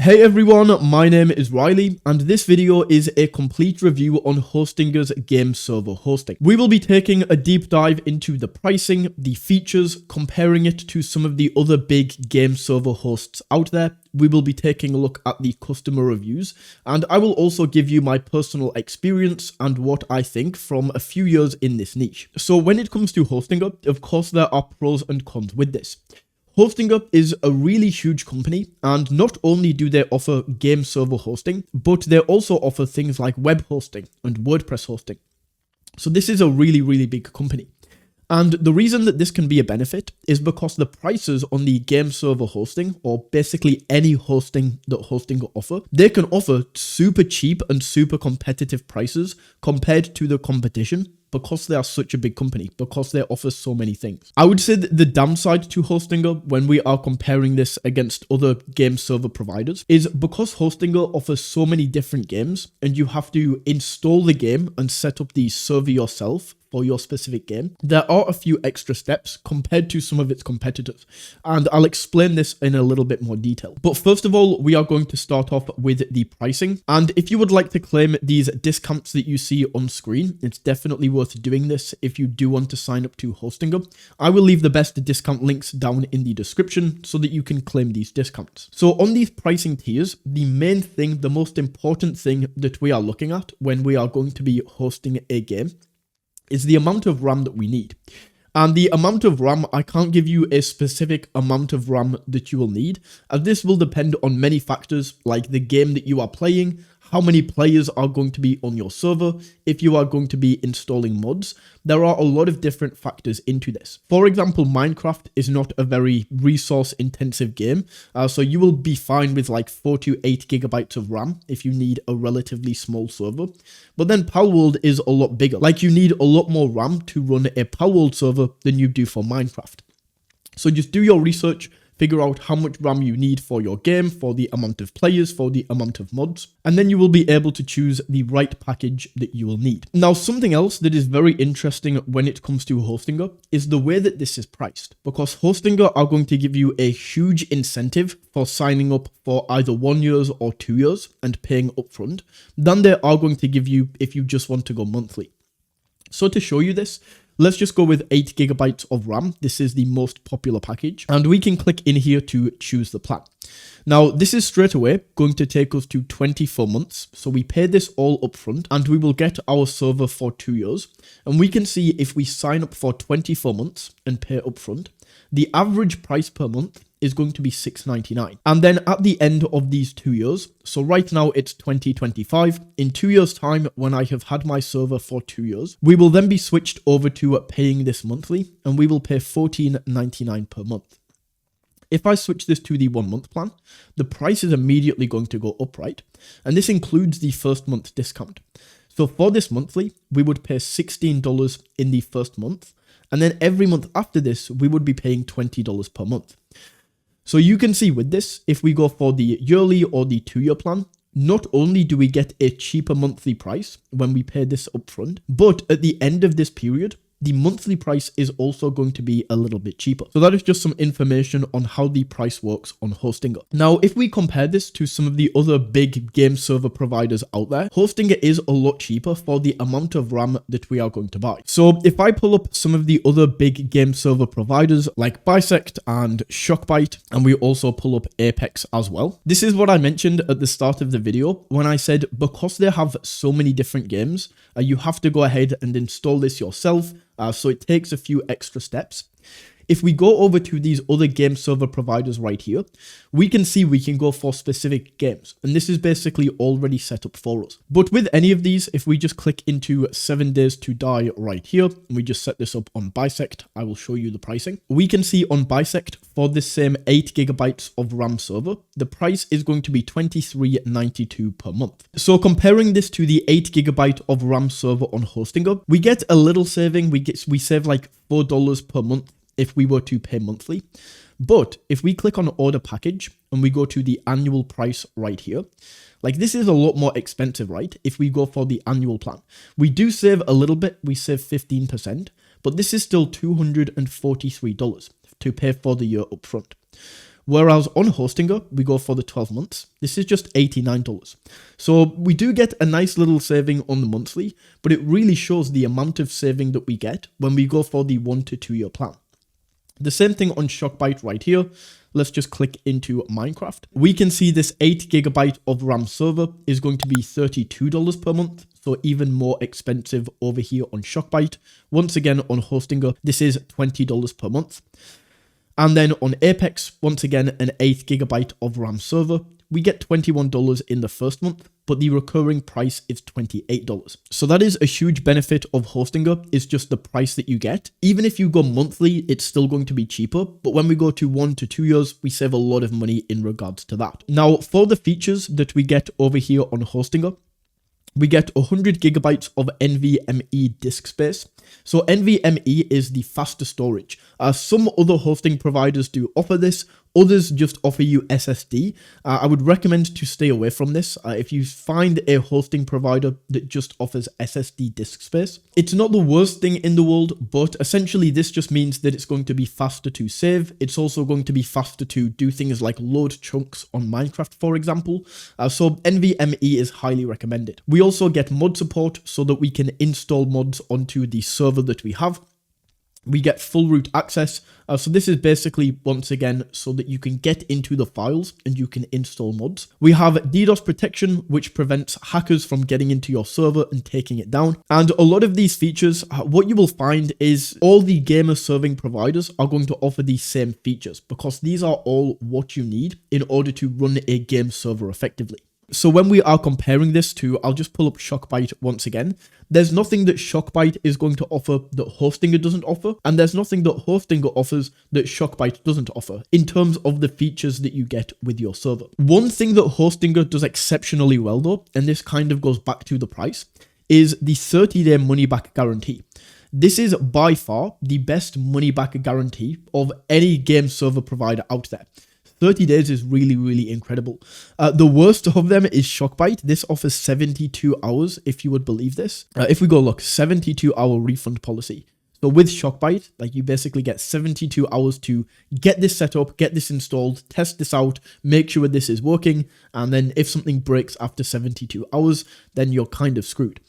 Hey everyone, my name is Riley, and this video is a complete review on Hostinger's game server hosting. We will be taking a deep dive into the pricing, the features, comparing it to some of the other big game server hosts out there. We will be taking a look at the customer reviews, and I will also give you my personal experience and what I think from a few years in this niche. So when it comes to Hostinger, of course there are pros and cons with this. Hostinger is a really huge company, and not only do they offer game server hosting, but they also offer things like web hosting and WordPress hosting. So this is a really big company. And the reason that this can be a benefit is because the prices on the game server hosting, or basically any hosting that Hostinger offer, they can offer super cheap and super competitive prices compared to the competition, because they are such a big company, because they offer so many things. I would say that the downside to Hostinger when we are comparing this against other game server providers is because Hostinger offers so many different games and you have to install the game and set up the server yourself for your specific game. There are a few extra steps compared to some of its competitors, and I'll explain this in a little bit more detail. But first of all, we are going to start off with the pricing, and if you would like to claim these discounts that you see on screen, it's definitely worth doing this if you do want to sign up to Hostinger. I will leave the best discount links down in the description so that you can claim these discounts. So on these pricing tiers, the main thing, the most important thing that we are looking at when we are going to be hosting a game is the amount of RAM that we need. And the amount of RAM, I can't give you a specific amount of RAM that you will need, as this will depend on many factors like the game that you are playing, how many players are going to be on your server, if you are going to be installing mods. There are a lot of different factors into this. For example, Minecraft is not a very resource intensive game, so you will be fine with like 4 to 8 gigabytes of RAM if you need a relatively small server. But then Palworld is a lot bigger. Like, you need a lot more RAM to run a Palworld server than you do for Minecraft. So just do your research, figure out how much RAM you need for your game, for the amount of players, for the amount of mods, and then you will be able to choose the right package that you will need. Now, something else that is very interesting when it comes to Hostinger is the way that this is priced, because Hostinger are going to give you a huge incentive for signing up for either 1 year or 2 years and paying upfront than they are going to give you if you just want to go monthly. So to show you this, let's just go with 8 gigabytes of RAM. This is the most popular package, and we can click in here to choose the plan. Now, this is straight away going to take us to 24 months. So we pay this all up front and we will get our server for 2 years. And we can see if we sign up for 24 months and pay up front, the average price per month is going to be $6.99. And then at the end of these 2 years, so right now it's 2025, in 2 years time, when I have had my server for 2 years, we will then be switched over to paying this monthly, and we will pay $14.99 per month. If I switch this to the 1 month plan, the price is immediately going to go up, right? And this includes the first month discount. So for this monthly, we would pay $16 in the first month, and then every month after this, we would be paying $20 per month. So you can see with this, if we go for the yearly or the 2 year plan, not only do we get a cheaper monthly price when we pay this upfront, but at the end of this period, the monthly price is also going to be a little bit cheaper. So that is just some information on how the price works on Hostinger. Now, if we compare this to some of the other big game server providers out there, Hostinger is a lot cheaper for the amount of RAM that we are going to buy. So if I pull up some of the other big game server providers like Bisect and Shockbyte, and we also pull up Apex as well, this is what I mentioned at the start of the video when I said because they have so many different games, you have to go ahead and install this yourself. So it takes a few extra steps. If we go over to these other game server providers right here, we can see we can go for specific games. And this is basically already set up for us. But with any of these, if we just click into 7 Days to Die right here, and we just set this up on Bisect, I will show you the pricing. We can see on Bisect for this same 8 gigabytes of RAM server, the price is going to be $23.92 per month. So comparing this to the 8 gigabyte of RAM server on Hostinger, we get a little saving. We save like $4 per month if we were to pay monthly. But if we click on order package and we go to the annual price right here, like this is a lot more expensive, right? If we go for the annual plan, we do save a little bit, we save 15%, but this is still $243 to pay for the year upfront. Whereas on Hostinger, we go for the 12 months. This is just $89. So we do get a nice little saving on the monthly, but it really shows the amount of saving that we get when we go for the 1 to 2 year plan. The same thing on Shockbyte right here. Let's just click into Minecraft. We can see this 8 GB of RAM server is going to be $32 per month. So even more expensive over here on Shockbyte. Once again, on Hostinger, this is $20 per month. And then on Apex, once again, an 8 GB of RAM server. We get $21 in the first month, but the recurring price is $28. So that is a huge benefit of Hostinger, is just the price that you get. Even if you go monthly, it's still going to be cheaper, but when we go to 1 to 2 years, we save a lot of money in regards to that. Now, for the features that we get over here on Hostinger, we get 100 gigabytes of NVMe disk space. So NVMe is the faster storage. Some other hosting providers do offer this. Others just offer you SSD. I would recommend to stay away from this. If you find a hosting provider that just offers SSD disk space, it's not the worst thing in the world, but essentially this just means that it's going to be faster to save. It's also going to be faster to do things like load chunks on Minecraft, for example. So NVMe is highly recommended. We also get mod support so that we can install mods onto the server that we have. We get full root access. So this is basically, once again, so that you can get into the files and you can install mods. We have DDoS protection, which prevents hackers from getting into your server and taking it down. And a lot of these features, what you will find is all the gamer serving providers are going to offer these same features because these are all what you need in order to run a game server effectively. So when we are comparing this to, I'll just pull up Shockbyte once again. There's nothing that Shockbyte is going to offer that Hostinger doesn't offer, and there's nothing that Hostinger offers that Shockbyte doesn't offer in terms of the features that you get with your server. One thing that Hostinger does exceptionally well though, and this kind of goes back to the price, is the 30-day money-back guarantee. This is by far the best money-back guarantee of any game server provider out there. 30 days is really, really incredible. The worst of them is Shockbyte. This offers 72 hours, if you would believe this. If we go look, 72-hour refund policy. So with Shockbyte, like you basically get 72 hours to get this set up, get this installed, test this out, make sure this is working. And then if something breaks after 72 hours, then you're kind of screwed.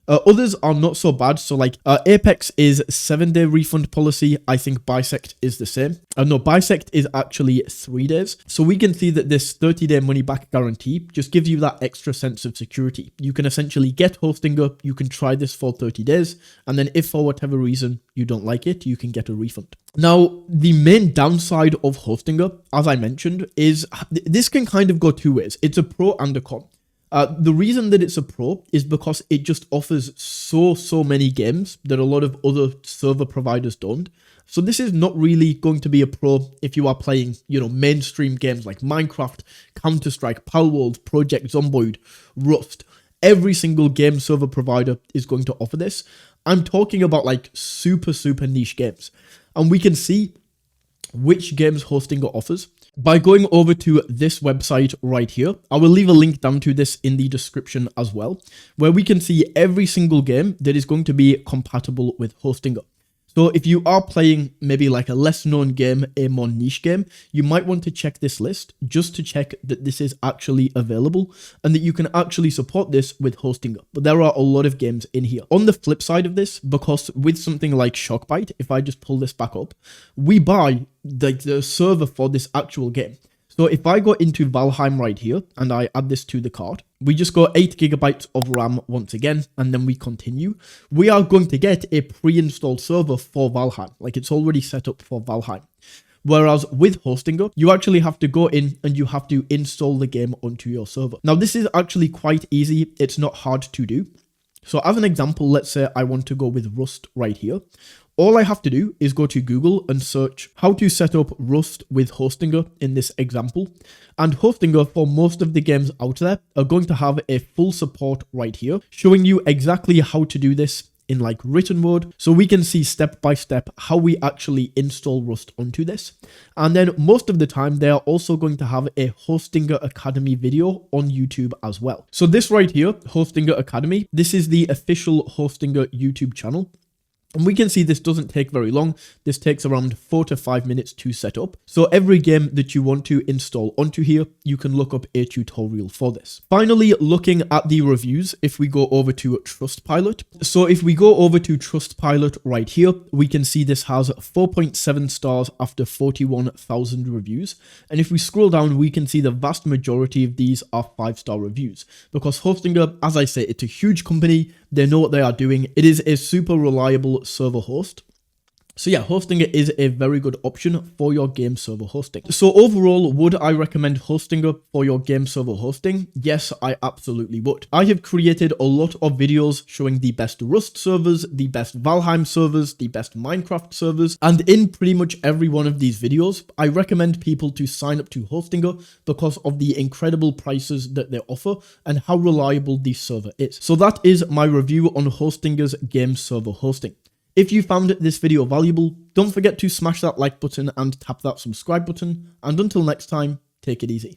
Others are not so bad. So like Apex is 7-day refund policy. I think Bisect is the same. No, Bisect is actually 3 days. So we can see that this 30-day money back guarantee just gives you that extra sense of security. You can essentially get Hostinger, you can try this for 30 days, and then if for whatever reason you don't like it, you can get a refund. Now, the main downside of Hostinger, as I mentioned, is this can kind of go two ways. It's a pro and a con. The reason that it's a pro is because it just offers so many games that a lot of other server providers don't. So this is not really going to be a pro if you are playing, mainstream games like Minecraft, Counter-Strike, Palworld, Project Zomboid, Rust. Every single game server provider is going to offer this. I'm talking about like super niche games. And we can see which games Hostinger offers by going over to this website right here. I will leave a link down to this in the description as well, where we can see every single game that is going to be compatible with Hostinger. So if you are playing maybe like a less known game, a more niche game, you might want to check this list just to check that this is actually available and that you can actually support this with Hostinger. But there are a lot of games in here. On the flip side of this, because with something like Shockbyte, if I just pull this back up, we buy the server for this actual game. So if I go into Valheim right here and I add this to the cart, we just go 8 gigabytes of RAM once again, and then we continue. We are going to get a pre-installed server for Valheim, like it's already set up for Valheim. Whereas with Hostinger, you actually have to go in and you have to install the game onto your server. Now this is actually quite easy. It's not hard to do. So as an example, let's say I want to go with Rust right here. All I have to do is go to Google and search how to set up Rust with Hostinger in this example. And Hostinger, for most of the games out there, are going to have a full support right here, showing you exactly how to do this in like written mode. So we can see step by step how we actually install Rust onto this. And then most of the time, they are also going to have a Hostinger Academy video on YouTube as well. So this right here, Hostinger Academy, this is the official Hostinger YouTube channel. And we can see this doesn't take very long. This takes around 4 to 5 minutes to set up. So every game that you want to install onto here, you can look up a tutorial for this. Finally, looking at the reviews, if we go over to Trustpilot. So if we go over to Trustpilot right here, we can see this has 4.7 stars after 41,000 reviews. And if we scroll down, we can see the vast majority of these are 5-star reviews. Because Hostinger, as I say, it's a huge company. They know what they are doing. It is a super reliable server host. So yeah, Hostinger is a very good option for your game server hosting. So overall, would I recommend Hostinger for your game server hosting? Yes, I absolutely would. I have created a lot of videos showing the best Rust servers, the best Valheim servers, the best Minecraft servers, and in pretty much every one of these videos, I recommend people to sign up to Hostinger because of the incredible prices that they offer and how reliable the server is. So that is my review on Hostinger's game server hosting. If you found this video valuable, don't forget to smash that like button and tap that subscribe button. And until next time, take it easy.